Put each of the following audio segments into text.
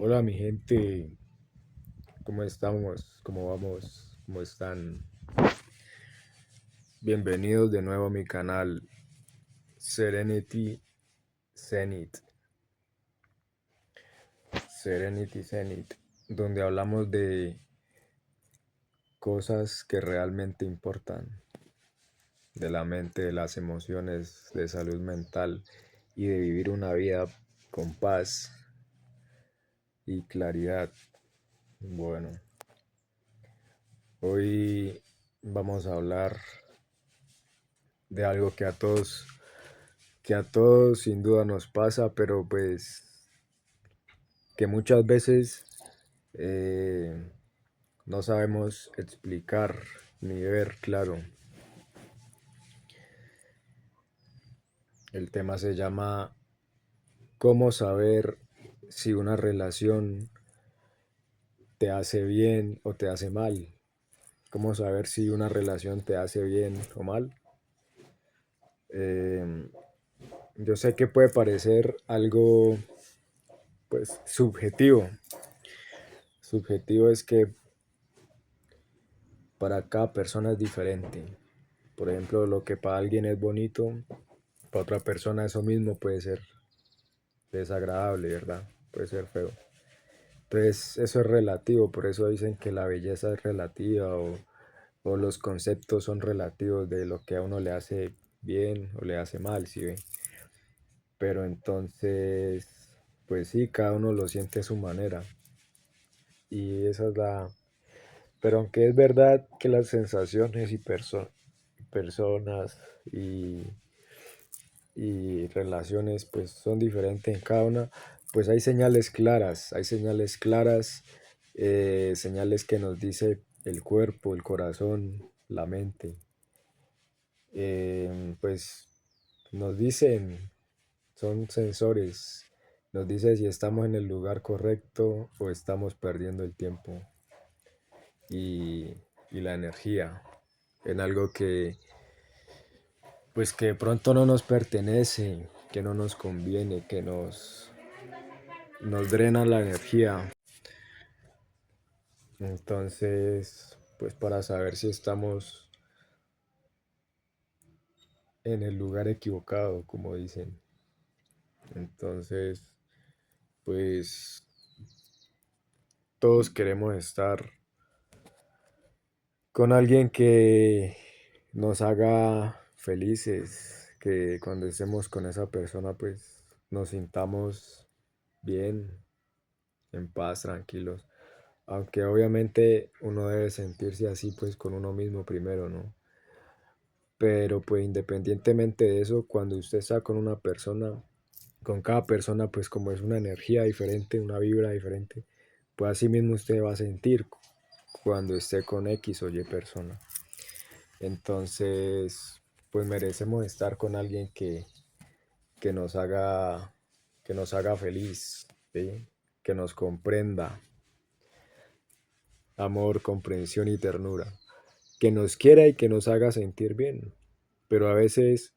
Hola mi gente, ¿cómo estamos? ¿Cómo vamos? ¿Cómo están? Bienvenidos de nuevo a mi canal Serenity Zenith, Serenity Zenith, donde hablamos de cosas que realmente importan, de la mente, de las emociones, de salud mental y de vivir una vida con paz y claridad. Bueno, hoy vamos a hablar de algo que a todos sin duda nos pasa, pero pues que muchas veces eh, no sabemos explicar ni ver claro. El tema se llama ¿cómo saber si una relación te hace bien o te hace mal? ¿Cómo saber si una relación te hace bien o mal? Eh, yo sé que puede parecer algo pues subjetivo. Subjetivo es que para cada persona es diferente. Por ejemplo, lo que para alguien es bonito, para otra persona eso mismo puede ser desagradable, ¿verdad? Puede ser feo. Entonces, eso es relativo, por eso dicen que la belleza es relativa o los conceptos son relativos de lo que a uno le hace bien o le hace mal, ¿sí ve? Pero entonces, pues sí, cada uno lo siente a su manera. Y esa es la... Pero aunque es verdad que las sensaciones y personas y relaciones pues son diferentes en cada una, pues hay señales claras, señales que nos dice el cuerpo, el corazón, la mente. Pues nos dicen, son sensores, nos dice si estamos en el lugar correcto o estamos perdiendo el tiempo y, y la energía en algo que pues que de pronto no nos pertenece, que no nos conviene, que nos drena la energía. Entonces, pues para saber si estamos en el lugar equivocado, como dicen. Entonces, pues todos queremos estar con alguien que nos haga felices, que cuando estemos con esa persona, pues nos sintamos bien, en paz, tranquilos. Aunque obviamente uno debe sentirse así pues con uno mismo primero, ¿no? Pero pues independientemente de eso, cuando usted está con una persona, con cada persona pues como es una energía diferente, una vibra diferente, pues así mismo usted va a sentir cuando esté con X o Y persona. Entonces, pues merecemos estar con alguien que nos haga, que nos haga feliz, ¿sí? Que nos comprenda, amor, comprensión y ternura, que nos quiera y que nos haga sentir bien. Pero a veces,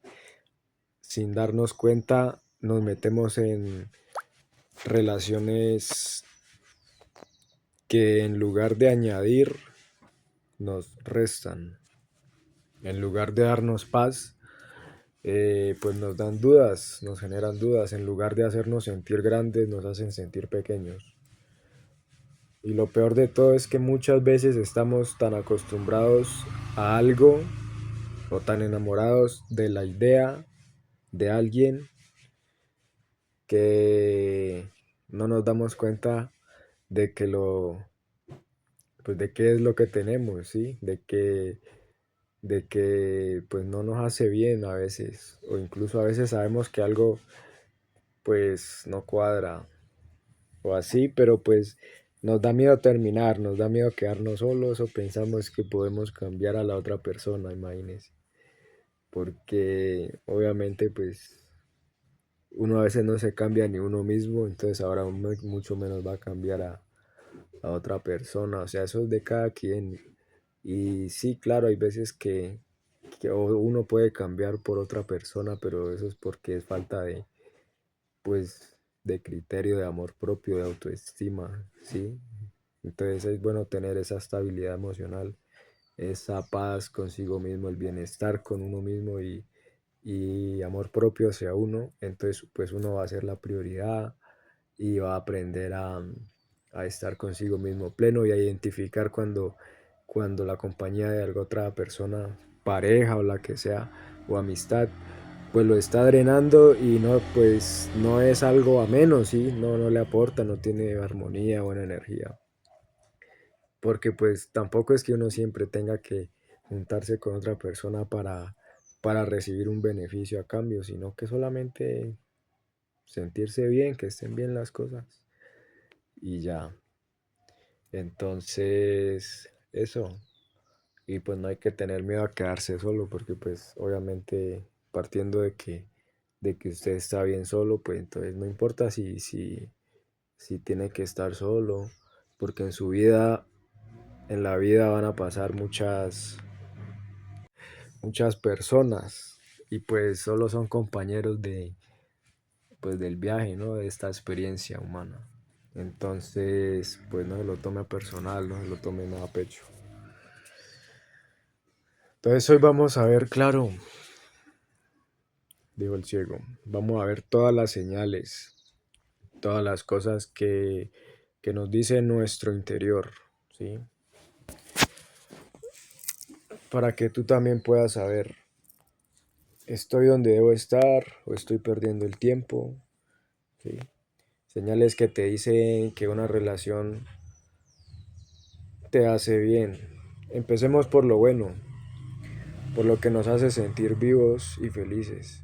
sin darnos cuenta, nos metemos en relaciones que en lugar de añadir, nos restan. En lugar de darnos paz, pues nos dan dudas, nos generan dudas. En lugar de hacernos sentir grandes, nos hacen sentir pequeños. Y lo peor de todo es que muchas veces estamos tan acostumbrados a algo o tan enamorados de la idea de alguien que no nos damos cuenta de que pues de qué es lo que tenemos, ¿sí? De que pues no nos hace bien a veces, o incluso a veces sabemos que algo pues no cuadra o así, pero pues nos da miedo terminar, nos da miedo quedarnos solos o pensamos que podemos cambiar a la otra persona, imagínense, porque obviamente pues uno a veces no se cambia ni uno mismo, entonces ahora uno mucho menos va a cambiar a otra persona, o sea, eso es de cada quien. Y sí, claro, hay veces que uno puede cambiar por otra persona, pero eso es porque es falta de, pues, de criterio, de amor propio, de autoestima, ¿sí? Entonces es bueno tener esa estabilidad emocional, esa paz consigo mismo, el bienestar con uno mismo y amor propio hacia uno. Entonces pues uno va a ser la prioridad y va a aprender a estar consigo mismo pleno y a identificar cuando la compañía de alguna otra persona, pareja o la que sea, o amistad, pues lo está drenando y no, pues no es algo ameno, ¿sí? No le aporta, no tiene armonía, buena energía. Porque pues tampoco es que uno siempre tenga que juntarse con otra persona para recibir un beneficio a cambio, sino que solamente sentirse bien, que estén bien las cosas y ya. Entonces, eso. Y pues no hay que tener miedo a quedarse solo, porque pues obviamente partiendo de que usted está bien solo, pues entonces no importa si tiene que estar solo, porque en la vida van a pasar muchas personas y pues solo son compañeros pues del viaje, ¿no? De esta experiencia humana. Entonces, pues no se lo tome a personal, no se lo tome nada a pecho. Entonces hoy vamos a ver, claro, dijo el ciego, vamos a ver todas las señales, todas las cosas que nos dice nuestro interior, ¿sí? Para que tú también puedas saber, ¿estoy donde debo estar o estoy perdiendo el tiempo? ¿Sí? Señales que te dicen que una relación te hace bien. Empecemos por lo bueno, por lo que nos hace sentir vivos y felices.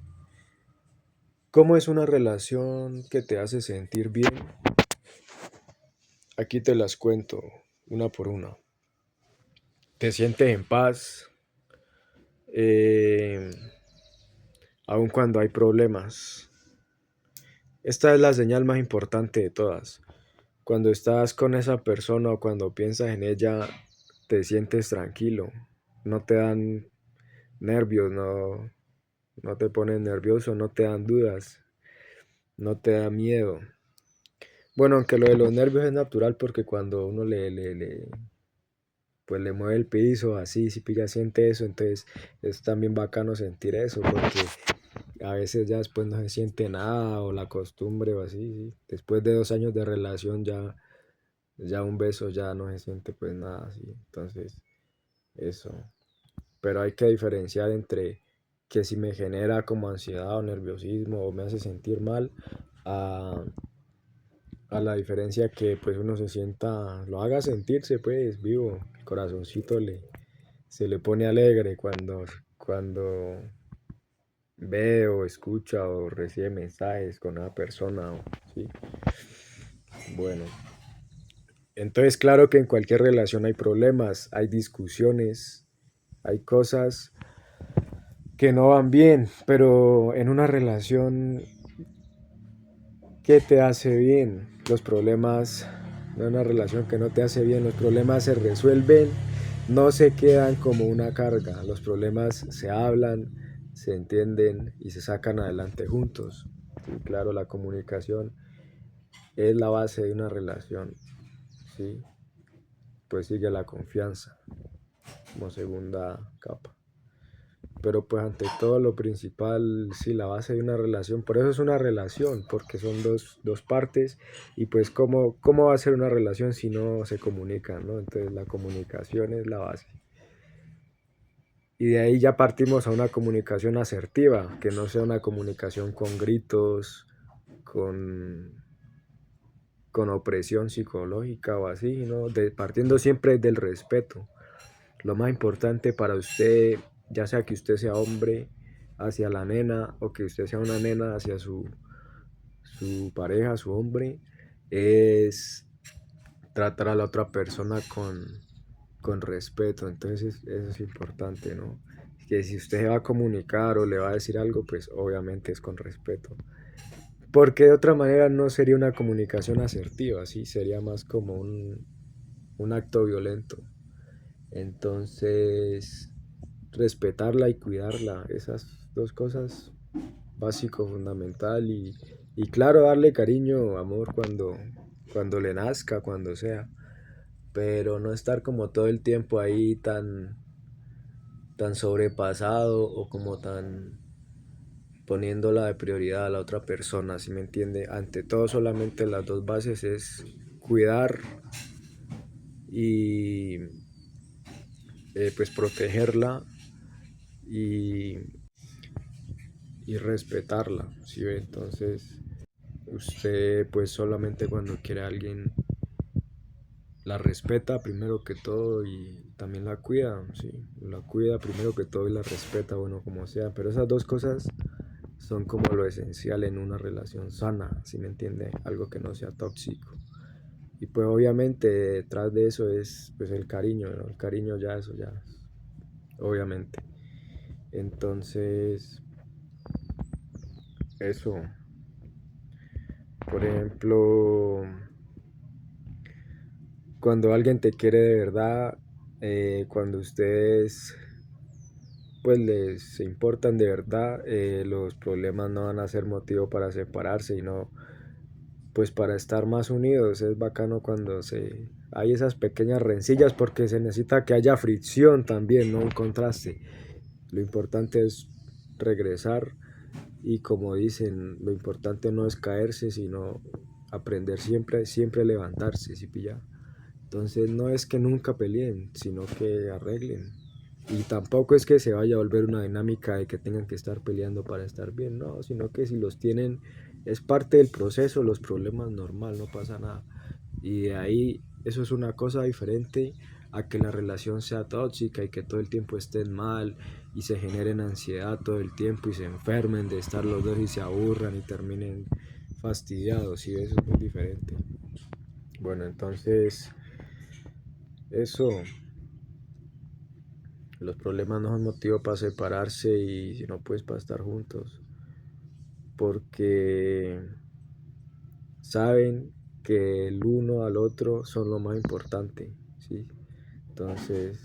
¿Cómo es una relación que te hace sentir bien? Aquí te las cuento una por una. Te sientes en paz, eh, aun cuando hay problemas. Esta es la señal más importante de todas. Cuando estás con esa persona o cuando piensas en ella, te sientes tranquilo. No te dan nervios, no te pones nervioso, no te dan dudas, no te da miedo. Bueno, aunque lo de los nervios es natural porque cuando uno pues le mueve el piso, así, si pilla, siente eso, entonces es también bacano sentir eso porque a veces ya después no se siente nada o la costumbre o así, ¿sí? Después de 2 años de relación ya un beso ya no se siente pues nada así, entonces eso. Pero hay que diferenciar entre que si me genera como ansiedad o nerviosismo o me hace sentir mal, a, a la diferencia que pues uno se sienta, lo haga sentirse pues vivo, el corazoncito se le pone alegre cuando ve o escucha o recibe mensajes con una persona, ¿sí? Bueno, entonces claro que en cualquier relación hay problemas, hay discusiones, hay cosas que no van bien, pero en una relación, ¿qué te hace bien? Los problemas, en una relación que no te hace bien, los problemas se resuelven, no se quedan como una carga, los problemas se hablan, se entienden y se sacan adelante juntos. Sí, claro, la comunicación es la base de una relación, ¿sí? Pues sigue la confianza como segunda capa. Pero pues ante todo lo principal, sí, la base de una relación, por eso es una relación, porque son dos partes y pues ¿cómo va a ser una relación si no se comunican, ¿no? Entonces la comunicación es la base. Y de ahí ya partimos a una comunicación asertiva, que no sea una comunicación con gritos, con, con opresión psicológica o así, ¿no? Partiendo siempre del respeto. Lo más importante para usted, ya sea que usted sea hombre hacia la nena o que usted sea una nena hacia su pareja, su hombre, es tratar a la otra persona con respeto. Entonces eso es importante, ¿no? Que si usted se va a comunicar o le va a decir algo, pues obviamente es con respeto. Porque de otra manera no sería una comunicación asertiva, ¿sí? Sería más como un acto violento. Entonces, respetarla y cuidarla, esas dos cosas, básico, fundamental, y Y claro, darle cariño, amor cuando le nazca, cuando sea, pero no estar como todo el tiempo ahí tan sobrepasado o como tan poniéndola de prioridad a la otra persona, ¿sí me entiende? Ante todo, solamente las dos bases es cuidar y pues protegerla y, y respetarla, ¿sí ve? Entonces, usted pues solamente cuando quiere a alguien la respeta primero que todo y también la cuida, sí, la cuida primero que todo y la respeta, bueno, como sea, pero esas dos cosas son como lo esencial en una relación sana, ¿sí me entiende? Algo que no sea tóxico. Y pues obviamente detrás de eso es pues el cariño, ¿no? El cariño ya, eso ya, obviamente. Entonces, eso, por ejemplo, cuando alguien te quiere de verdad, cuando ustedes pues les importan de verdad, los problemas no van a ser motivo para separarse, sino pues para estar más unidos. Es bacano cuando hay esas pequeñas rencillas porque se necesita que haya fricción también, no un contraste. Lo importante es regresar y como dicen, lo importante no es caerse, sino aprender siempre, siempre levantarse, ¿sí pilla? Entonces no es que nunca peleen, sino que arreglen. Y tampoco es que se vaya a volver una dinámica de que tengan que estar peleando para estar bien, no, sino que si los tienen, es parte del proceso, los problemas normal, no pasa nada. Y de ahí, eso es una cosa diferente a que la relación sea tóxica y que todo el tiempo estén mal y se generen ansiedad todo el tiempo y se enfermen de estar los dos y se aburran y terminen fastidiados, y eso es muy diferente. Bueno, entonces, eso, los problemas no son motivo para separarse y si no, pues para estar juntos, porque saben que el uno al otro son lo más importante, ¿sí? Entonces,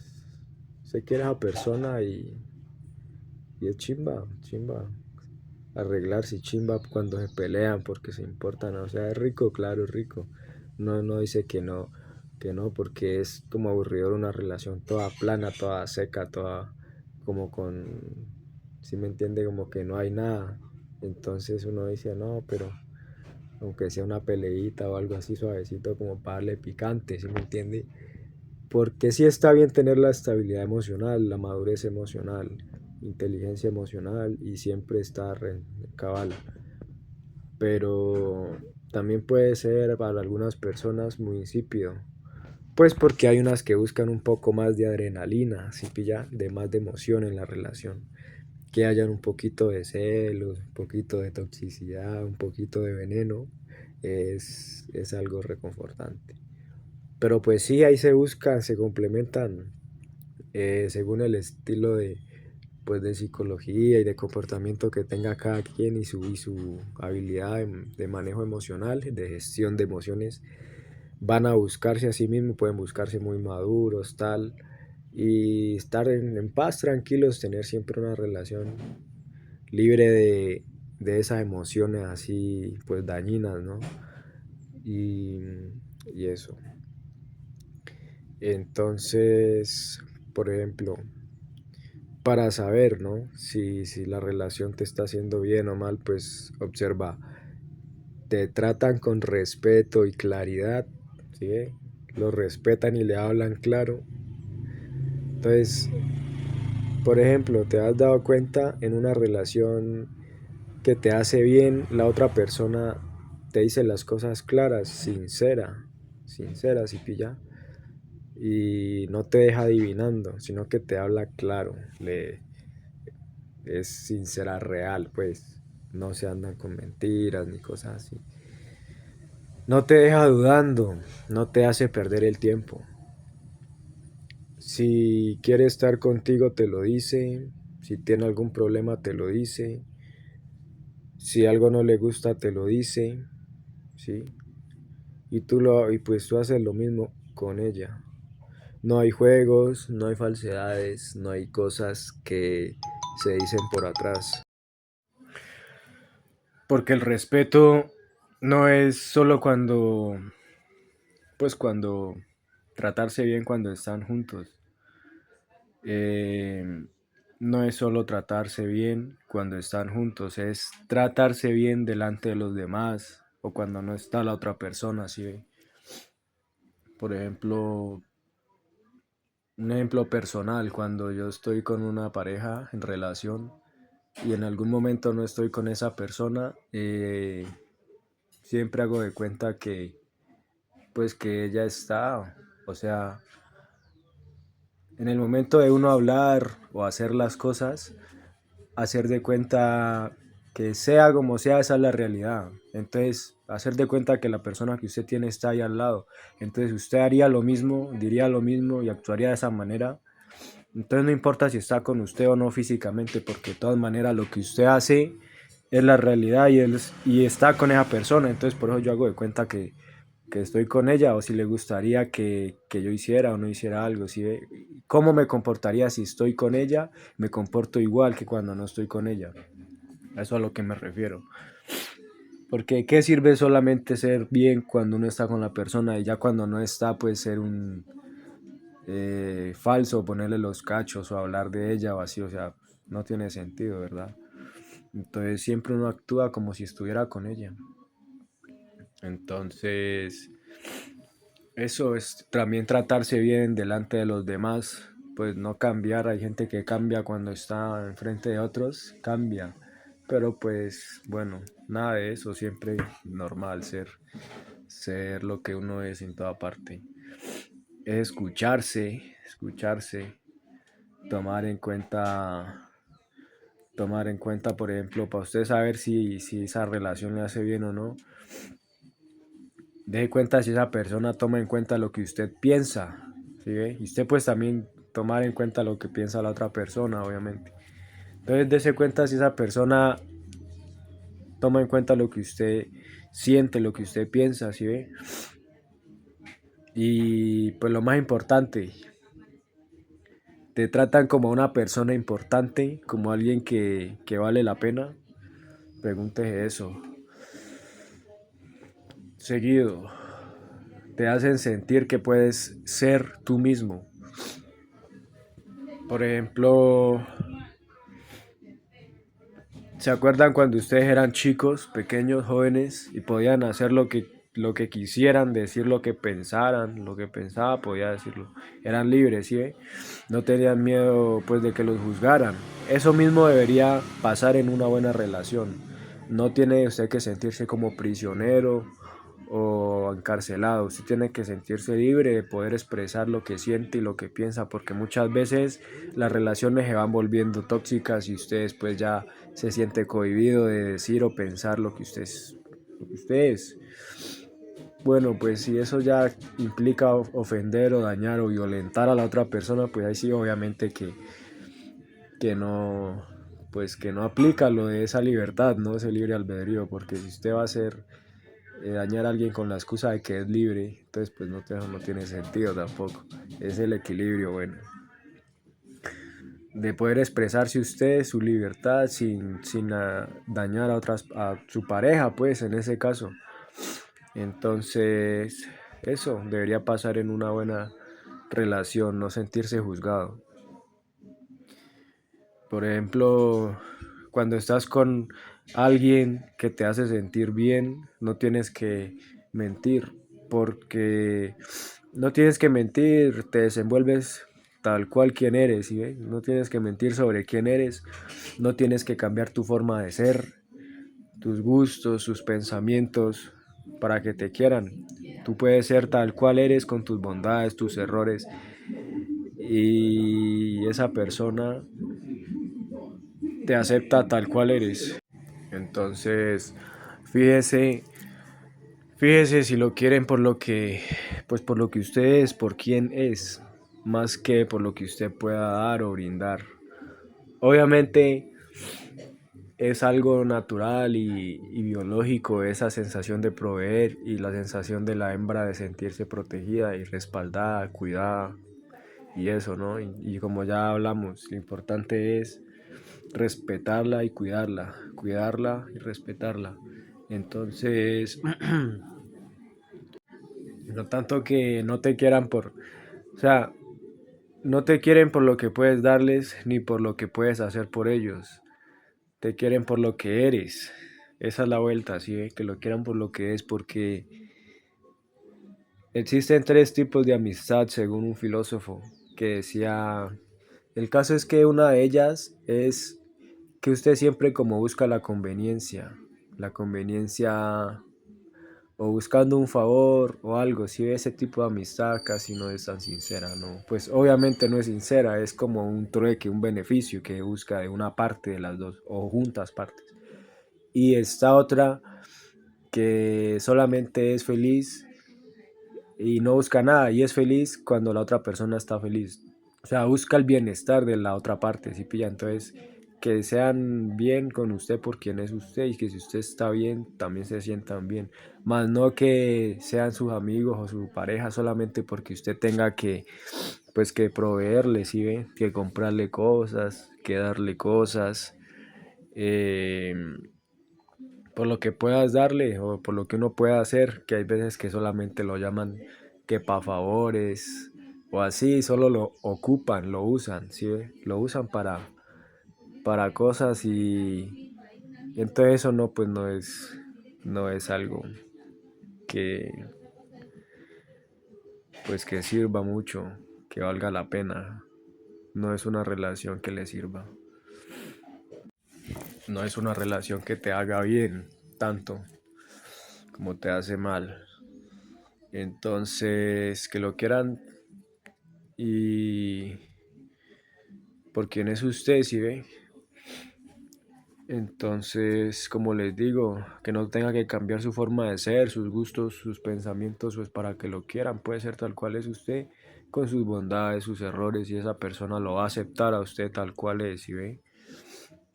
se quiere a esa persona y es chimba, chimba. Arreglarse y chimba cuando se pelean porque se importan. O sea, es rico, claro, es rico. No dice que no, porque es como aburrido una relación toda plana, toda seca, toda como con, si me entiende, como que no hay nada. Entonces uno dice, no, pero aunque sea una peleita o algo así suavecito como para darle picante, si me entiende. Porque sí está bien tener la estabilidad emocional, la madurez emocional, inteligencia emocional y siempre estar en cabal. Pero también puede ser para algunas personas muy insípido. Pues porque hay unas que buscan un poco más de adrenalina, ¿sí pilla? De más de emoción en la relación. Que hayan un poquito de celos, un poquito de toxicidad, un poquito de veneno, es algo reconfortante. Pero pues sí, ahí se buscan, se complementan según el estilo pues, de psicología y de comportamiento que tenga cada quien y su habilidad de manejo emocional, de gestión de emociones. Van a buscarse a sí mismos, pueden buscarse muy maduros, tal, y estar en paz, tranquilos, tener siempre una relación libre de esas emociones así, pues dañinas, ¿no? Y, y eso. Entonces, por ejemplo, para saber, ¿no? Si la relación te está haciendo bien o mal, pues observa, te tratan con respeto y claridad, ¿sí? Lo respetan y le hablan claro. Entonces, por ejemplo, te has dado cuenta en una relación que te hace bien, la otra persona te dice las cosas claras, sinceras y pilla, y no te deja adivinando, sino que te habla claro, es sincera, real, pues no se andan con mentiras ni cosas así. No te deja dudando, no te hace perder el tiempo. Si quiere estar contigo, te lo dice. Si tiene algún problema, te lo dice. Si algo no le gusta, te lo dice, ¿sí? Y pues tú haces lo mismo con ella. No hay juegos, no hay falsedades, no hay cosas que se dicen por atrás. Porque el respeto no es solo cuando tratarse bien cuando están juntos. Eh, no es solo tratarse bien cuando están juntos, es tratarse bien delante de los demás o cuando no está la otra persona, ¿sí ve? Por ejemplo, un ejemplo personal, cuando yo estoy con una pareja en relación y en algún momento no estoy con esa persona, siempre hago de cuenta que pues que ella está, o sea, en el momento de uno hablar o hacer las cosas, hacer de cuenta que sea como sea, esa es la realidad. Entonces, hacer de cuenta que la persona que usted tiene está ahí al lado. Entonces, usted haría lo mismo, diría lo mismo y actuaría de esa manera. Entonces, no importa si está con usted o no físicamente, porque de todas maneras lo que usted hace es la realidad y está con esa persona. Entonces, por eso yo hago de cuenta que estoy con ella o si le gustaría que yo hiciera o no hiciera algo. Si ve, ¿cómo me comportaría si estoy con ella? Me comporto igual que cuando no estoy con ella. A eso a lo que me refiero. Porque ¿qué sirve solamente ser bien cuando uno está con la persona y ya cuando no está, pues ser un falso, ponerle los cachos o hablar de ella o así? O sea, no tiene sentido, ¿verdad? Entonces siempre uno actúa como si estuviera con ella. Entonces, eso es también tratarse bien delante de los demás, pues no cambiar. Hay gente que cambia cuando está enfrente de otros, cambia. Pero pues bueno, nada de eso, siempre normal ser lo que uno es en toda parte. Es escucharse, tomar en cuenta, por ejemplo, para usted saber si esa relación le hace bien o no. Deje cuenta si esa persona toma en cuenta lo que usted piensa, ¿sí ve? Y usted pues también tomar en cuenta lo que piensa la otra persona, obviamente. Entonces dése cuenta si esa persona toma en cuenta lo que usted siente, lo que usted piensa, ¿sí ve? Y pues lo más importante, te tratan como una persona importante, como alguien que vale la pena. Pregúntese eso. Seguido, te hacen sentir que puedes ser tú mismo. Por ejemplo, ¿se acuerdan cuando ustedes eran chicos, pequeños, jóvenes y podían hacer lo que quisieran, decir lo que pensaran, lo que pensaba, podía decirlo? Eran libres, ¿sí ve? No tenían miedo pues de que los juzgaran. Eso mismo debería pasar en una buena relación. No tiene usted que sentirse como prisionero o encarcelado. Usted tiene que sentirse libre de poder expresar lo que siente y lo que piensa, porque muchas veces las relaciones se van volviendo tóxicas y usted después ya se siente cohibido de decir o pensar lo que usted es. Bueno, pues si eso ya implica ofender o dañar o violentar a la otra persona, pues ahí sí obviamente que no, pues que no aplica lo de esa libertad, no ese libre albedrío, porque si usted va a hacer dañar a alguien con la excusa de que es libre, entonces pues no tiene sentido tampoco. Es el equilibrio, bueno, de poder expresarse usted su libertad sin dañar a su pareja, pues en ese caso. Entonces, eso debería pasar en una buena relación, no sentirse juzgado. Por ejemplo, cuando estás con alguien que te hace sentir bien, no tienes que mentir, porque no tienes que mentir, te desenvuelves tal cual quien eres, ¿sí ve? No tienes que mentir sobre quién eres, no tienes que cambiar tu forma de ser, tus gustos, tus pensamientos, para que te quieran. Tú puedes ser tal cual eres con tus bondades, tus errores, y esa persona te acepta tal cual eres. Entonces, fíjese, fíjese si lo quieren por lo que usted es, por quién es, más que por lo que usted pueda dar o brindar. Obviamente es algo natural y biológico esa sensación de proveer y la sensación de la hembra de sentirse protegida y respaldada, cuidada y eso, ¿no? Y como ya hablamos, lo importante es respetarla y cuidarla y respetarla. Entonces, no tanto que no te quieran o sea, no te quieren por lo que puedes darles ni por lo que puedes hacer por ellos. Te quieren por lo que eres. Esa es la vuelta, ¿sí? ¿Ve? Que lo quieran por lo que es, porque existen tres tipos de amistad según un filósofo que decía, el caso es que una de ellas es que usted siempre como busca la conveniencia o buscando un favor o algo, si ese tipo de amistad casi no es tan sincera, ¿no? Pues obviamente no es sincera, es como un trueque, un beneficio que busca de una parte de las dos o juntas partes. Y esta otra que solamente es feliz y no busca nada y es feliz cuando la otra persona está feliz. O sea, busca el bienestar de la otra parte, ¿sí pilla? Entonces, que sean bien con usted por quien es usted y que si usted está bien, también se sientan bien. Más no que sean sus amigos o su pareja solamente porque usted tenga que, pues, que proveerle, ¿sí ve? Que comprarle cosas, que darle cosas. eh, por lo que puedas darle o por lo que uno pueda hacer, que hay veces que solamente lo llaman que pa' favores o así, solo lo ocupan, lo usan, ¿sí ve? Lo usan para cosas y entonces eso no, pues no es algo que, pues que sirva mucho, que valga la pena, no es una relación que le sirva, no es una relación que te haga bien tanto como te hace mal. Entonces, que lo quieran y por quién es usted, si ve. Entonces, como les digo, que no tenga que cambiar su forma de ser, sus gustos, sus pensamientos, pues para que lo quieran, puede ser tal cual es usted, con sus bondades, sus errores, y esa persona lo va a aceptar a usted tal cual es, si ve.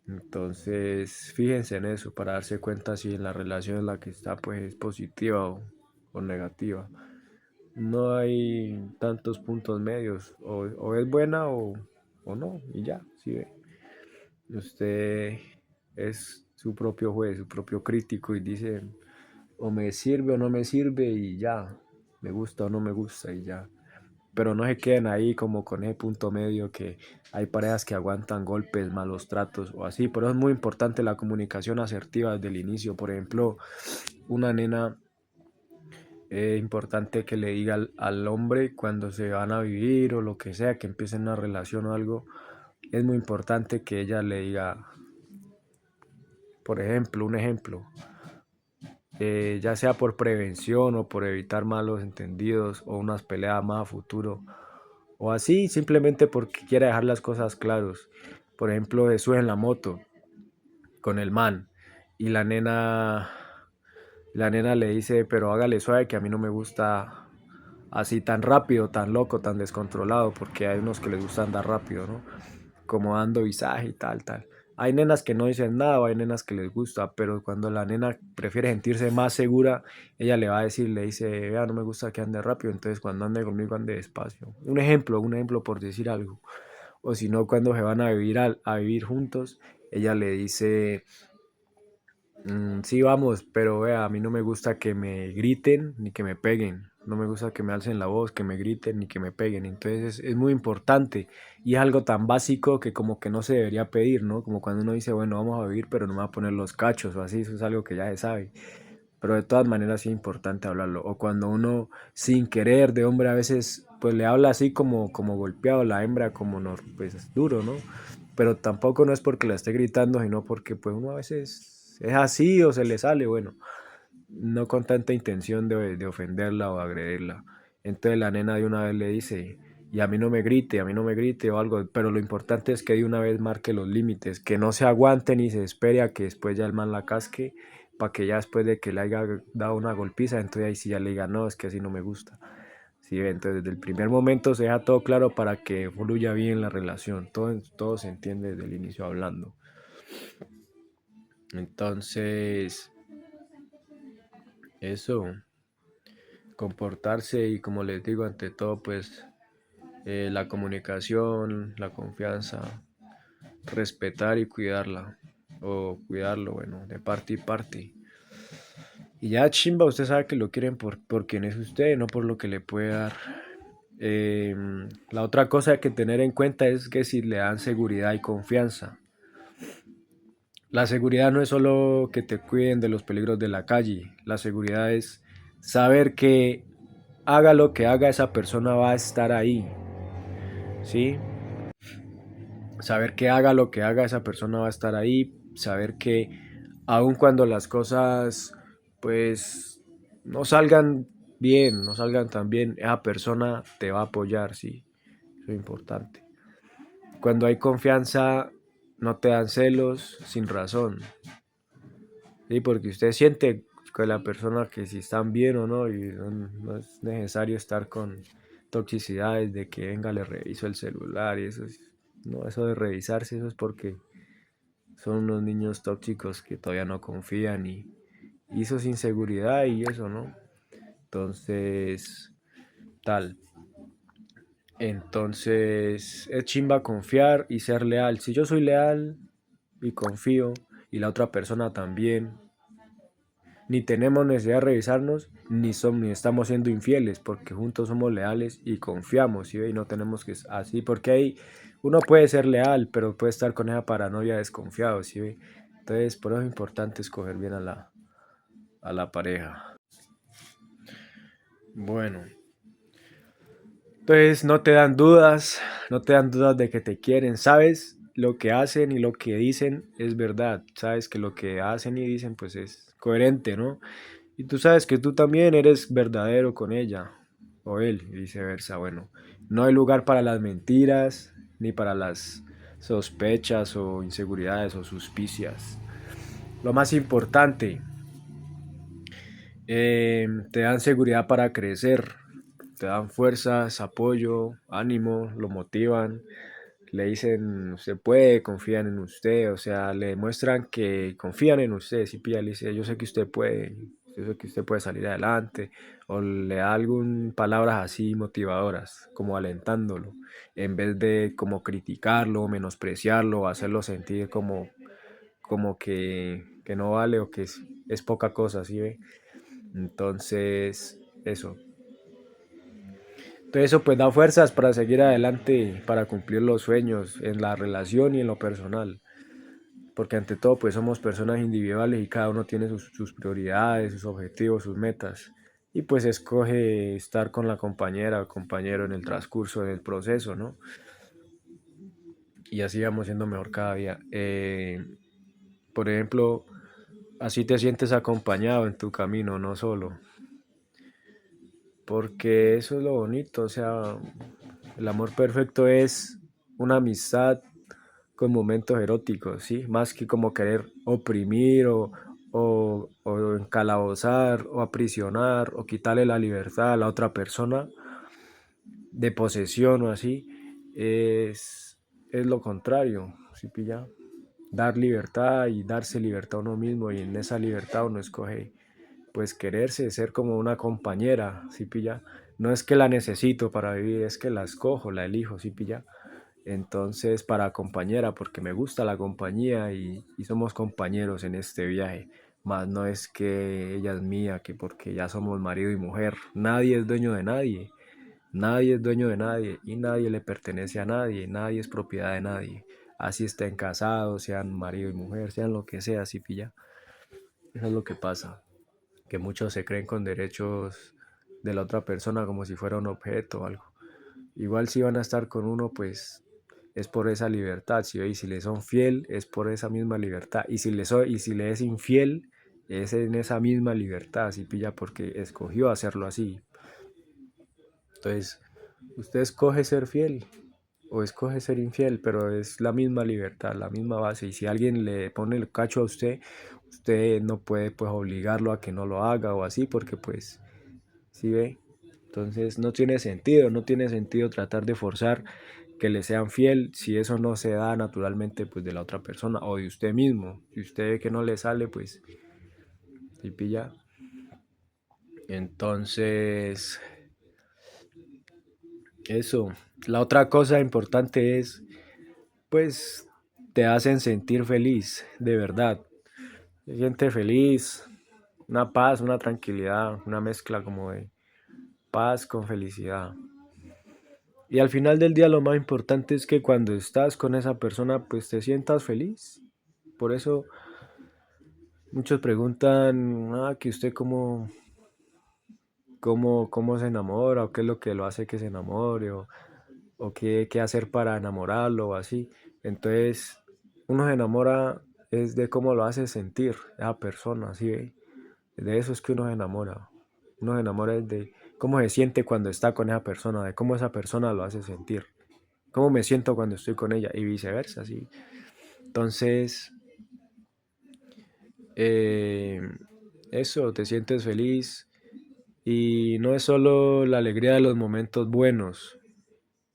Entonces, fíjense en eso para darse cuenta si en la relación en la que está, pues es positiva o negativa. No hay tantos puntos medios, o es buena o no, y ya, si ve. Usted es su propio juez, su propio crítico y dice, o me sirve o no me sirve y ya, me gusta o no me gusta y ya. Pero no se queden ahí como con ese punto medio que hay parejas que aguantan golpes, malos tratos o así. Por eso es muy importante la comunicación asertiva desde el inicio. Por ejemplo, una nena es importante que le diga al hombre cuando se van a vivir o lo que sea, que empiecen una relación o algo, es muy importante que ella le diga, por ejemplo, un ejemplo, ya sea por prevención o por evitar malos entendidos o unas peleas más a futuro, o así simplemente porque quiere dejar las cosas claros. Por ejemplo, Jesús en la moto con el man y la nena le dice, pero hágale suave que a mí no me gusta así tan rápido, tan loco, tan descontrolado, porque hay unos que les gusta andar rápido, ¿no? Como dando visaje y tal, tal. Hay nenas que no dicen nada o hay nenas que les gusta, pero cuando la nena prefiere sentirse más segura, ella le va a decir, le dice, vea, no me gusta que ande rápido, entonces cuando ande conmigo ande despacio. Un ejemplo por decir algo. O si no, cuando se van a vivir, a vivir juntos, ella le dice, sí, vamos, pero vea, a mí no me gusta que me griten ni que me peguen. No me gusta que me alcen la voz, que me griten ni que me peguen. Entonces es muy importante y es algo tan básico que como que no se debería pedir, ¿no? Como cuando uno dice, bueno, vamos a vivir, pero no me va a poner los cachos o así, eso es algo que ya se sabe. Pero de todas maneras sí es importante hablarlo. O cuando uno sin querer de hombre a veces pues le habla así como golpeado, la hembra como no, pues es duro, ¿no? Pero tampoco no es porque la esté gritando, sino porque pues uno a veces es así o se le sale, bueno, no con tanta intención de ofenderla o agredirla. Entonces la nena de una vez le dice, y a mí no me grite, a mí no me grite o algo, pero lo importante es que de una vez marque los límites, que no se aguante ni se espere a que después ya el man la casque, para que ya después de que le haya dado una golpiza, entonces ahí sí ya le diga, no, es que así no me gusta. Sí, entonces desde el primer momento se deja todo claro para que fluya bien la relación, todo se entiende desde el inicio hablando. Entonces, eso, comportarse y como les digo, ante todo, pues la comunicación, la confianza, respetar y cuidarla, o cuidarlo, bueno, de parte y parte. Y ya chimba, usted sabe que lo quieren por quien es usted, no por lo que le puede dar. La otra cosa que tener en cuenta es que si le dan seguridad y confianza. La seguridad no es solo que te cuiden de los peligros de la calle, la seguridad es saber que haga lo que haga esa persona va a estar ahí, ¿sí? Saber que haga lo que haga esa persona va a estar ahí, saber que aun cuando las cosas pues no salgan bien, no salgan tan bien, esa persona te va a apoyar, ¿sí? Eso es importante. Cuando hay confianza no te dan celos sin razón, ¿sí? Porque usted siente con la persona que si están bien o no, y no es necesario estar con toxicidades de que venga, le reviso el celular y eso es, no, eso de revisarse, eso es porque son unos niños tóxicos que todavía no confían y eso es inseguridad y eso, ¿no? Entonces, tal. Entonces, es chimba confiar y ser leal. Si yo soy leal y confío y la otra persona también, ni tenemos necesidad de revisarnos, ni estamos siendo infieles, porque juntos somos leales y confiamos, ¿sí ve? Y no tenemos que así, porque ahí uno puede ser leal, pero puede estar con esa paranoia desconfiado, ¿sí ve? Entonces, por eso es importante escoger bien a la pareja. Bueno, entonces no te dan dudas, no te dan dudas de que te quieren, sabes lo que hacen y lo que dicen es verdad, sabes que lo que hacen y dicen pues es coherente, ¿no? Y tú sabes que tú también eres verdadero con ella o él y viceversa. Bueno, no hay lugar para las mentiras ni para las sospechas o inseguridades o suspicias. Lo más importante, te dan seguridad para crecer, te dan fuerzas, apoyo, ánimo, lo motivan, le dicen usted puede, confían en usted, o sea, le demuestran que confían en usted. Si pilla, le dice yo sé que usted puede, yo sé que usted puede salir adelante, o le da algún palabras así motivadoras, como alentándolo, en vez de como criticarlo, menospreciarlo, hacerlo sentir como que no vale o que es poca cosa, ¿sí ve? Entonces, eso. Entonces eso pues da fuerzas para seguir adelante, para cumplir los sueños en la relación y en lo personal. Porque ante todo pues somos personas individuales y cada uno tiene sus prioridades, sus objetivos, sus metas. Y pues escoge estar con la compañera o compañero en el transcurso del proceso, ¿no? Y así vamos siendo mejor cada día. Por ejemplo, así te sientes acompañado en tu camino, no solo. Porque eso es lo bonito, o sea, el amor perfecto es una amistad con momentos eróticos, ¿sí? Más que como querer oprimir o encalabozar o aprisionar o quitarle la libertad a la otra persona de posesión o así, es lo contrario, ¿sí pilla? Dar libertad y darse libertad a uno mismo y en esa libertad uno escoge pues quererse, ser como una compañera, ¿sí pilla? No es que la necesito para vivir, es que la escojo, la elijo, ¿sí pilla? Entonces, para compañera, porque me gusta la compañía y somos compañeros en este viaje. Más no es que ella es mía, que porque ya somos marido y mujer. Nadie es dueño de nadie. Nadie es dueño de nadie y nadie le pertenece a nadie. Nadie es propiedad de nadie. Así estén casados, sean marido y mujer, sean lo que sea, ¿sí pilla? Eso es lo que pasa. Que muchos se creen con derechos de la otra persona como si fuera un objeto o algo. Igual si van a estar con uno, pues es por esa libertad, ¿sí? Y si le son fiel, es por esa misma libertad. Y si le es infiel, es en esa misma libertad, ¿sí pilla? Porque escogió hacerlo así. Entonces, usted escoge ser fiel o escoge ser infiel, pero es la misma libertad, la misma base. Y si alguien le pone el cacho a usted, usted no puede pues obligarlo a que no lo haga o así, porque pues, ¿sí ve? Entonces no tiene sentido tratar de forzar que le sean fiel si eso no se da naturalmente pues de la otra persona o de usted mismo. Si usted ve que no le sale, pues, ¿sí pilla? Entonces, eso. La otra cosa importante es, pues, te hacen sentir feliz, de verdad. Se siente feliz, una paz, una tranquilidad, una mezcla como de paz con felicidad. Y al final del día lo más importante es que cuando estás con esa persona, pues te sientas feliz. Por eso muchos preguntan, que usted cómo se enamora, o qué es lo que lo hace que se enamore, o qué hacer para enamorarlo, o así. Entonces, uno se enamora es de cómo lo hace sentir esa persona, ¿sí ve? De eso es que uno se enamora. Uno se enamora es de cómo se siente cuando está con esa persona, de cómo esa persona lo hace sentir. Cómo me siento cuando estoy con ella y viceversa, ¿sí? Entonces, eh, eso, te sientes feliz y no es solo la alegría de los momentos buenos,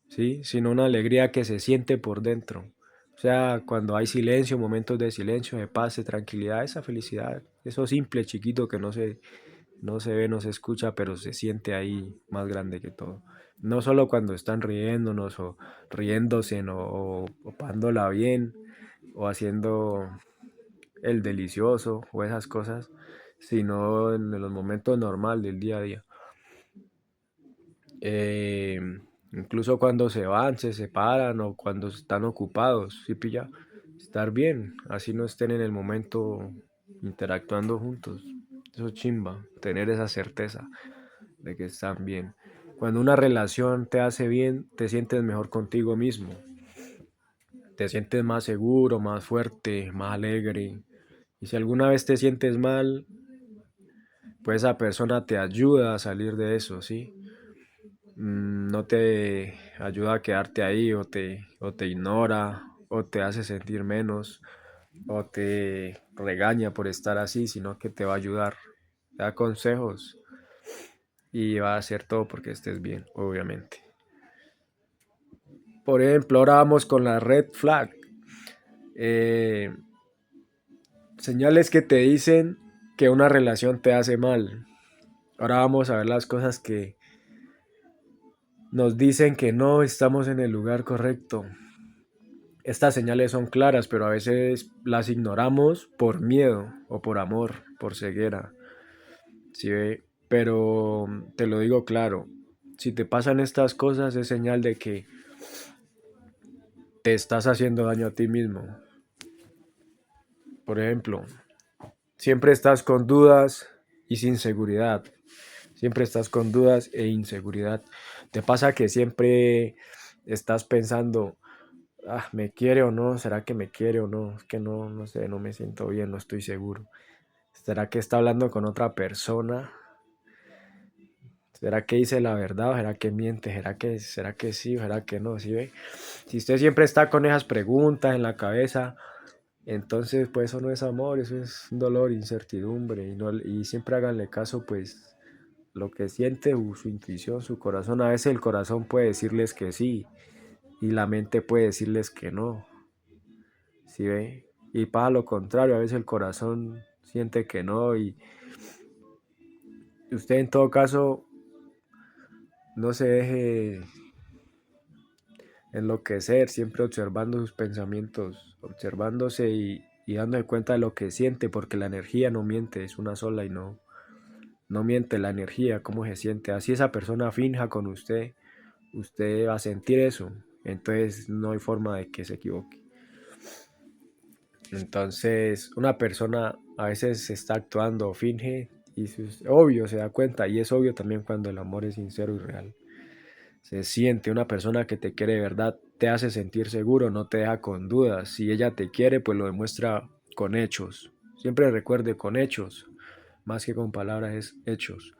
¿sí? Sino una alegría que se siente por dentro. O sea, cuando hay silencio, momentos de silencio, de paz, de tranquilidad, esa felicidad, eso simple, chiquito que no se ve, no se escucha, pero se siente ahí más grande que todo. No solo cuando están riéndonos o riéndose o pasándola bien o haciendo el delicioso o esas cosas, sino en los momentos normales del día a día. Eh, Incluso cuando se van, se separan o cuando están ocupados, ¿sí pilla? Estar bien, así no estén en el momento interactuando juntos. Eso es chimba, tener esa certeza de que están bien. Cuando una relación te hace bien, te sientes mejor contigo mismo. Te sientes más seguro, más fuerte, más alegre. Y si alguna vez te sientes mal, pues esa persona te ayuda a salir de eso, ¿sí? No te ayuda a quedarte ahí o te ignora o te hace sentir menos o te regaña por estar así, sino que te va a ayudar, te da consejos y va a hacer todo porque estés bien, obviamente. Por ejemplo, ahora vamos con la red flag. Eh, Señales que te dicen que una relación te hace mal. Ahora vamos a ver las cosas que nos dicen que no estamos en el lugar correcto. Estas señales son claras, pero a veces las ignoramos por miedo o por amor, por ceguera. ¿Sí ve? Pero te lo digo claro, si te pasan estas cosas es señal de que te estás haciendo daño a ti mismo. Por ejemplo, siempre estás con dudas y sin seguridad. Siempre estás con dudas e inseguridad. Te pasa que siempre estás pensando, ¿me quiere o no? ¿Será que me quiere o no? Es que no, no sé, no me siento bien, no estoy seguro. ¿Será que está hablando con otra persona? ¿Será que dice la verdad o será que miente? ¿Será que sí o será que no? ¿Sí ve? Si usted siempre está con esas preguntas en la cabeza, entonces pues eso no es amor, eso es dolor, incertidumbre. Y siempre háganle caso pues lo que siente su intuición, su corazón. A veces el corazón puede decirles que sí y la mente puede decirles que no. ¿Sí ve? Y para lo contrario, a veces el corazón siente que no y usted en todo caso no se deje enloquecer, siempre observando sus pensamientos, observándose y dándose cuenta de lo que siente, porque la energía no miente, es una sola y no miente la energía, cómo se siente. Así esa persona finja con usted va a sentir eso, entonces no hay forma de que se equivoque. Entonces, una persona a veces está actuando o finge y es obvio, se da cuenta, y es obvio también cuando el amor es sincero y real. Se siente una persona que te quiere de verdad, te hace sentir seguro, no te deja con dudas. Si ella te quiere, pues lo demuestra con hechos. Siempre recuerde con hechos, más que con palabras es hechos.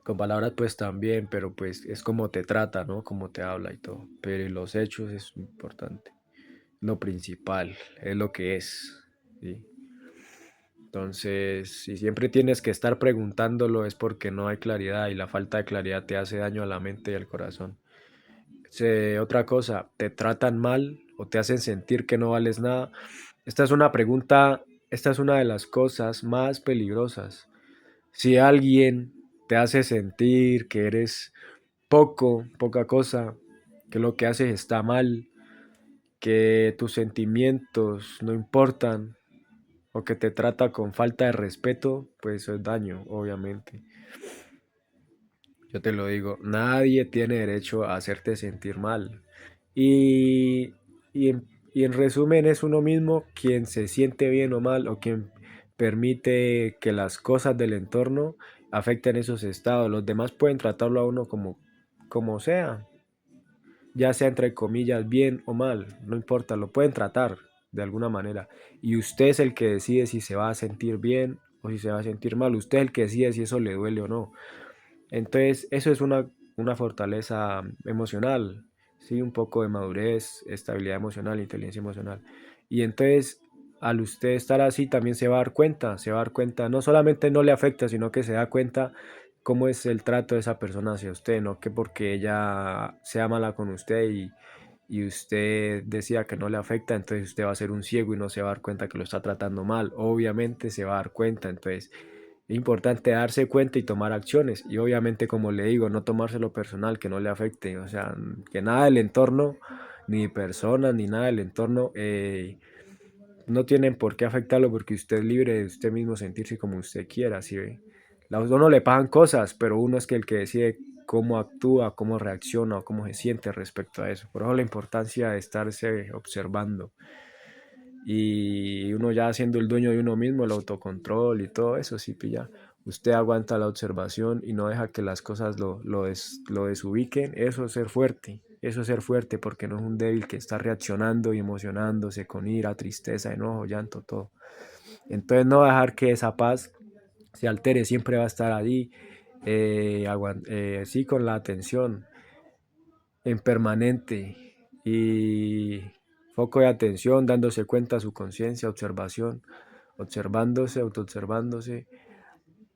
Con palabras pues también, pero pues es como te trata, ¿no? Como te habla y todo. Pero los hechos es importante. Lo principal, es lo que es, ¿sí? Entonces, si siempre tienes que estar preguntándolo es porque no hay claridad y la falta de claridad te hace daño a la mente y al corazón. Otra cosa, ¿te tratan mal o te hacen sentir que no vales nada? Esta es una pregunta, esta es una de las cosas más peligrosas. Si alguien te hace sentir que eres poca cosa, que lo que haces está mal, que tus sentimientos no importan o que te trata con falta de respeto, pues eso es daño, obviamente. Yo te lo digo, nadie tiene derecho a hacerte sentir mal. Y, y en resumen es uno mismo quien se siente bien o mal o quien permite que las cosas del entorno afecten esos estados. Los demás pueden tratarlo a uno como sea, ya sea entre comillas bien o mal, no importa, lo pueden tratar de alguna manera. Y usted es el que decide si se va a sentir bien o si se va a sentir mal. Usted es el que decide si eso le duele o no. Entonces, eso es una fortaleza emocional, ¿sí? Un poco de madurez, estabilidad emocional, inteligencia emocional. Y entonces, al usted estar así, también se va a dar cuenta, no solamente no le afecta, sino que se da cuenta cómo es el trato de esa persona hacia usted, no que porque ella sea mala con usted y usted decía que no le afecta, entonces usted va a ser un ciego y no se va a dar cuenta que lo está tratando mal. Obviamente se va a dar cuenta, entonces es importante darse cuenta y tomar acciones. Y obviamente, como le digo, no tomárselo personal, que no le afecte. O sea, que nada del entorno, ni personas, ni nada del entorno, no tienen por qué afectarlo porque usted es libre de usted mismo sentirse como usted quiera. ¿Sí ve? A uno le pasan cosas, pero uno es que el que decide cómo actúa, cómo reacciona o cómo se siente respecto a eso. Por eso la importancia de estarse observando y uno ya siendo el dueño de uno mismo, el autocontrol y todo eso, sí, pilla. Usted aguanta la observación y no deja que las cosas lo desubiquen. Eso es ser fuerte porque no es un débil que está reaccionando y emocionándose con ira, tristeza, enojo, llanto, todo. Entonces no dejar que esa paz se altere, siempre va a estar ahí, sí, con la atención en permanente y foco de atención, dándose cuenta de su conciencia, observación, observándose, autoobservándose.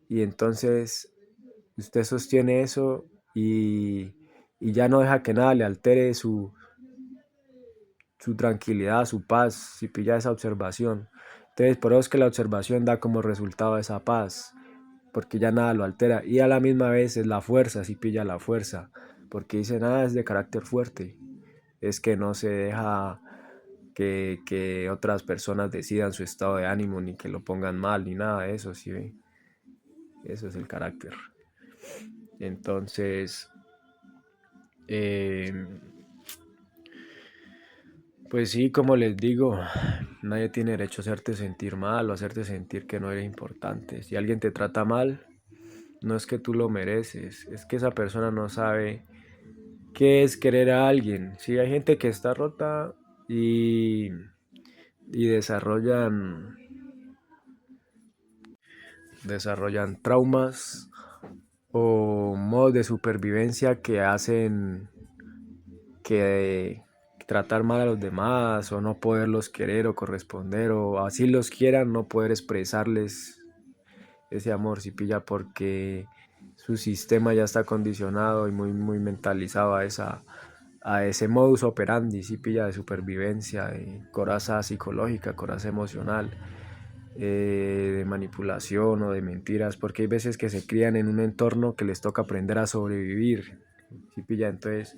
Y entonces usted sostiene eso y ya no deja que nada le altere su tranquilidad, su paz, si pilla esa observación. Entonces, por eso es que la observación da como resultado esa paz, porque ya nada lo altera. Y a la misma vez es la fuerza, si pilla la fuerza, porque dice nada es de carácter fuerte. Es que no se deja que otras personas decidan su estado de ánimo, ni que lo pongan mal, ni nada de eso, ¿sí ve? Eso es el carácter. Entonces, eh, pues sí, como les digo, nadie tiene derecho a hacerte sentir mal o hacerte sentir que no eres importante. Si alguien te trata mal, no es que tú lo mereces, es que esa persona no sabe qué es querer a alguien. Si hay gente que está rota y desarrollan traumas o modos de supervivencia que hacen que tratar mal a los demás o no poderlos querer o corresponder o así los quieran, no poder expresarles ese amor, si pilla, porque su sistema ya está condicionado y muy mentalizado a ese modus operandi, si pilla, de supervivencia, de coraza psicológica, coraza emocional, de manipulación o de mentiras, porque hay veces que se crían en un entorno que les toca aprender a sobrevivir, si pilla, entonces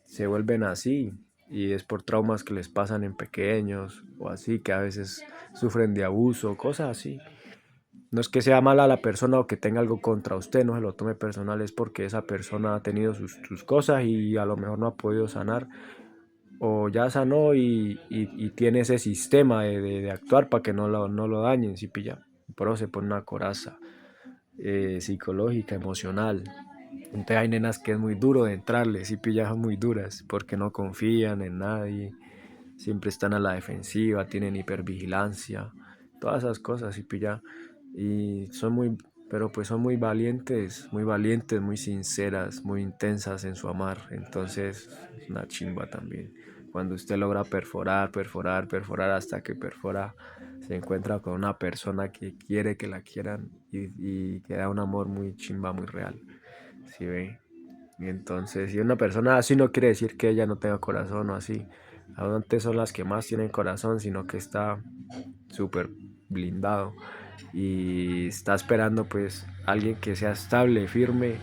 se vuelven así y es por traumas que les pasan en pequeños o así, que a veces sufren de abuso, cosas así. No es que sea mala la persona o que tenga algo contra usted, no se lo tome personal, es porque esa persona ha tenido sus cosas y a lo mejor no ha podido sanar o ya sanó y tiene ese sistema de actuar para que no lo dañen, si pilla. Por eso se pone una coraza psicológica, emocional. Entonces hay nenas que es muy duro de entrarles y pillas son muy duras porque no confían en nadie, siempre están a la defensiva, tienen hipervigilancia, todas esas cosas y pilla. Y son muy, pero pues son muy valientes, muy sinceras, muy intensas en su amar. Entonces es una chimba también. Cuando usted logra perforar, perforar, perforar hasta que perfora, se encuentra con una persona que quiere que la quieran y que da un amor muy chimba, muy real. ¿Sí ve? Y entonces, si una persona así no quiere decir que ella no tenga corazón o así. Antes son las que más tienen corazón, sino que está súper blindado y está esperando pues alguien que sea estable, firme,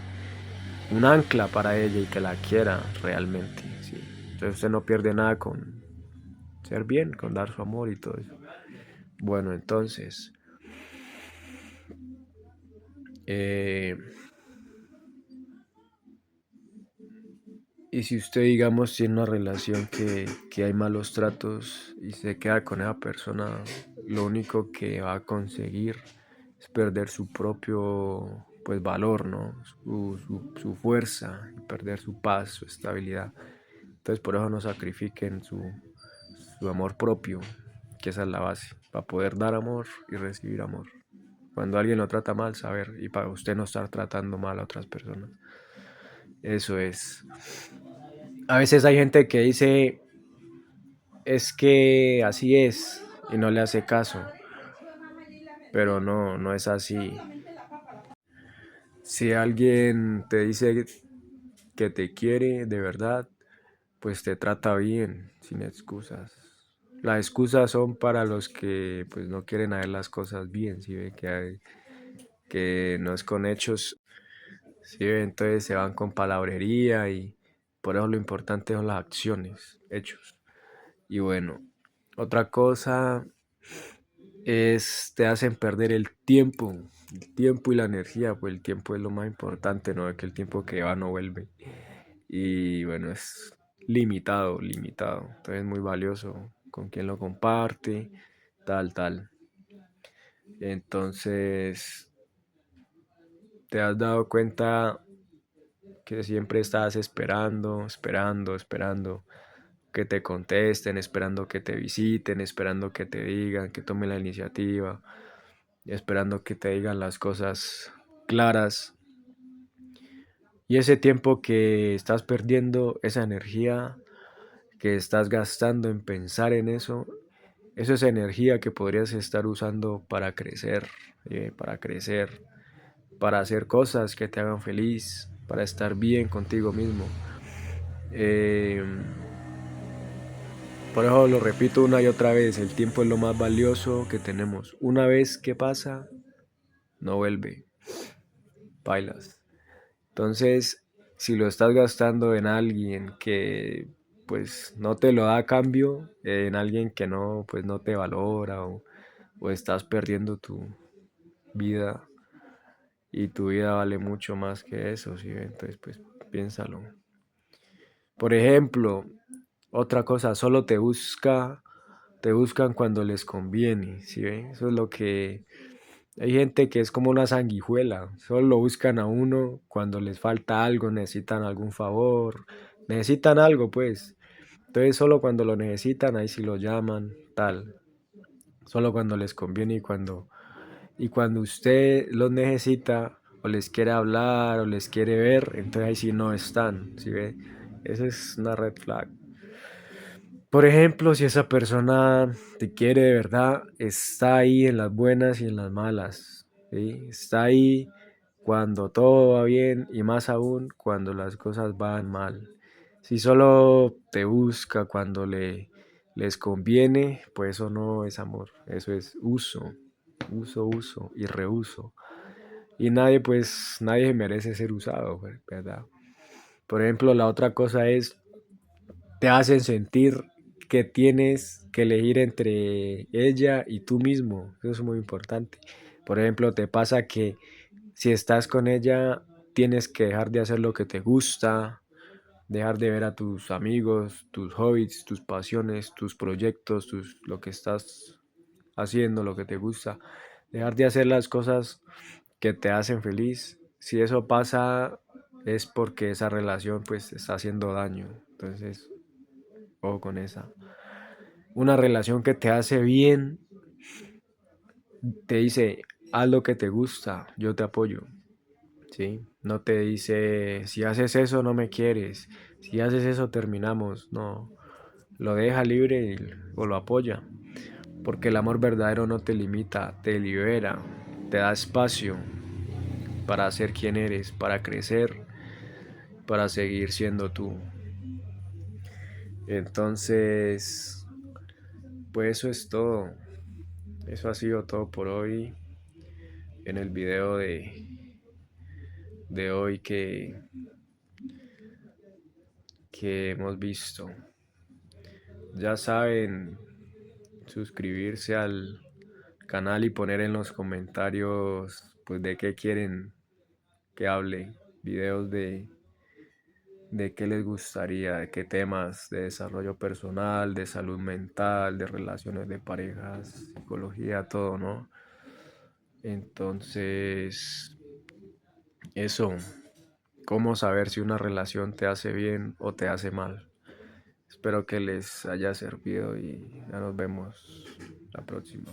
un ancla para ella y que la quiera realmente. ¿Sí? Entonces usted no pierde nada ser bien, con dar su amor y todo eso. Bueno, entonces, eh, y si usted, digamos, tiene una relación que hay malos tratos y se queda con esa persona, lo único que va a conseguir es perder su propio, pues, valor, ¿no? Su fuerza, y perder su paz, su estabilidad. Entonces, por eso no sacrifiquen su amor propio, que esa es la base, para poder dar amor y recibir amor. Cuando alguien lo trata mal, saber, y para usted no estar tratando mal a otras personas. Eso es. A veces hay gente que dice, es que así es, y no le hace caso, pero no, no es así. Si alguien te dice que te quiere de verdad, pues te trata bien, sin excusas. Las excusas son para los que pues no quieren hacer las cosas bien, si ve que no es con hechos, si ve, entonces se van con palabrería y por eso lo importante son las acciones, hechos. Y bueno, otra cosa es te hacen perder el tiempo y la energía, pues el tiempo es lo más importante, ¿no? Que el tiempo que va no vuelve. Y bueno, es limitado, limitado. Entonces es muy valioso con quién lo comparte, tal, tal. Entonces, te has dado cuenta que siempre estás esperando, esperando, esperando que te contesten, esperando que te visiten, esperando que te digan, que tomen la iniciativa, esperando que te digan las cosas claras. Y ese tiempo que estás perdiendo, esa energía que estás gastando en pensar en eso es energía que podrías estar usando para crecer, para hacer cosas que te hagan feliz, para estar bien contigo mismo. Eh, por eso lo repito una y otra vez, el tiempo es lo más valioso que tenemos. Una vez que pasa, no vuelve, bailas. Entonces, si lo estás gastando en alguien que pues no te lo da a cambio, en alguien que no pues no te valora o estás perdiendo tu vida y tu vida vale mucho más que eso, ¿sí? Entonces pues piénsalo. Por ejemplo, otra cosa, solo te buscan cuando les conviene, ¿sí ve? Eso es lo que hay gente que es como una sanguijuela, solo lo buscan a uno cuando les falta algo, necesitan algún favor, necesitan algo pues. Entonces solo cuando lo necesitan, ahí sí lo llaman, tal. Solo cuando les conviene y cuando usted los necesita o les quiere hablar o les quiere ver, entonces ahí sí no están, ¿sí ve? Esa es una red flag. Por ejemplo, si esa persona te quiere de verdad, está ahí en las buenas y en las malas, ¿sí? Está ahí cuando todo va bien y más aún cuando las cosas van mal. Si solo te busca cuando les conviene, pues eso no es amor, eso es uso, uso y reuso. Y nadie, pues, nadie merece ser usado, ¿verdad? Por ejemplo, la otra cosa es te hacen sentir que tienes que elegir entre ella y tú mismo. Eso es muy importante. Por ejemplo, te pasa que si estás con ella, tienes que dejar de hacer lo que te gusta, dejar de ver a tus amigos, tus hobbies, tus pasiones, tus proyectos, lo que estás haciendo, lo que te gusta. Dejar de hacer las cosas que te hacen feliz. Si eso pasa, es porque esa relación pues te está haciendo daño. Entonces, ojo con esa. Una relación que te hace bien, te dice, haz lo que te gusta, yo te apoyo, ¿sí? No te dice, si haces eso no me quieres, si haces eso terminamos, no. Lo deja libre o lo apoya, porque el amor verdadero no te limita, te libera, te da espacio para ser quien eres, para crecer, para seguir siendo tú. Entonces, pues eso es todo. Eso ha sido todo por hoy en el video de hoy que hemos visto. Ya saben, suscribirse al canal y poner en los comentarios pues de qué quieren que hable, videos de qué les gustaría, de qué temas de desarrollo personal, de salud mental, de relaciones de parejas, psicología, todo, ¿no? Entonces, eso, cómo saber si una relación te hace bien o te hace mal. Espero que les haya servido y ya nos vemos la próxima.